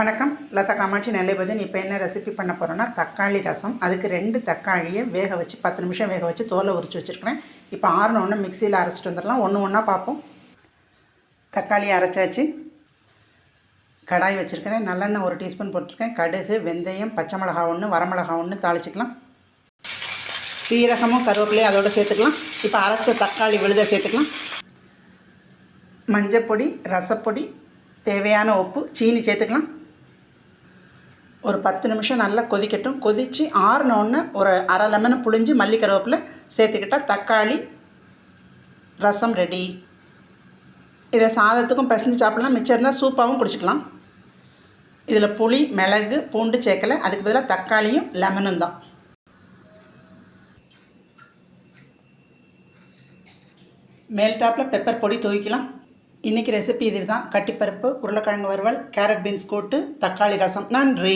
வணக்கம், லதா காமாட்சி நெல்லை பஜன். இப்போ என்ன ரெசிபி பண்ண போகிறோன்னா தக்காளி ரசம். அதுக்கு 2 தக்காளியை வேக வச்சு 10 நிமிஷம் வேக வச்சு தோலை உரிச்சு வச்சுருக்கிறேன். இப்போ ஆறினோடனே மிக்சியில் அரைச்சிட்டு வந்துடலாம். ஒன்று ஒன்றா பார்ப்போம். தக்காளி அரைச்சாச்சு. கடாய் வச்சுருக்கிறேன். நல்லெண்ணெய் 1 டீஸ்பூன் போட்டிருக்கேன். கடுகு, வெந்தயம், பச்சை மிளகா 1, வரமிளகா 1 தாளிச்சிக்கலாம். சீரகமும் கருவேப்பிலையும் அதோடு சேர்த்துக்கலாம். இப்போ அரைச்ச தக்காளி விழுத சேர்த்துக்கலாம். மஞ்சப்பொடி, ரசப்பொடி, தேவையான உப்பு, சீனி சேர்த்துக்கலாம். ஒரு 10 நிமிஷம் நல்லா கொதிக்கட்டும். கொதித்து ஆறினோடனே ஒரு அரை லெமனை புழிஞ்சு மல்லி கருவேப்பிலை சேர்த்துக்கிட்டால் தக்காளி ரசம் ரெடி. இதை சாதத்துக்கும் பிசைஞ்சு சாப்பிட்லாம். மிச்சம் இருந்தால் சூப்பாகவும் குடிச்சிக்கலாம். இதில் புளி, மிளகு, பூண்டு சேர்க்கலை. அதுக்கு பதிலாக தக்காளியும் லெமனும் தான். மேல் டாப்பில் பெப்பர் பொடி தூவிக்கலாம். இன்றைக்கி ரெசிபி இது தான். கட்டிப்பருப்பு, உருளைக்கிழங்கு வறுவல், கேரட் பீன்ஸ் கூட்டு, தக்காளி ரசம். நன்றி.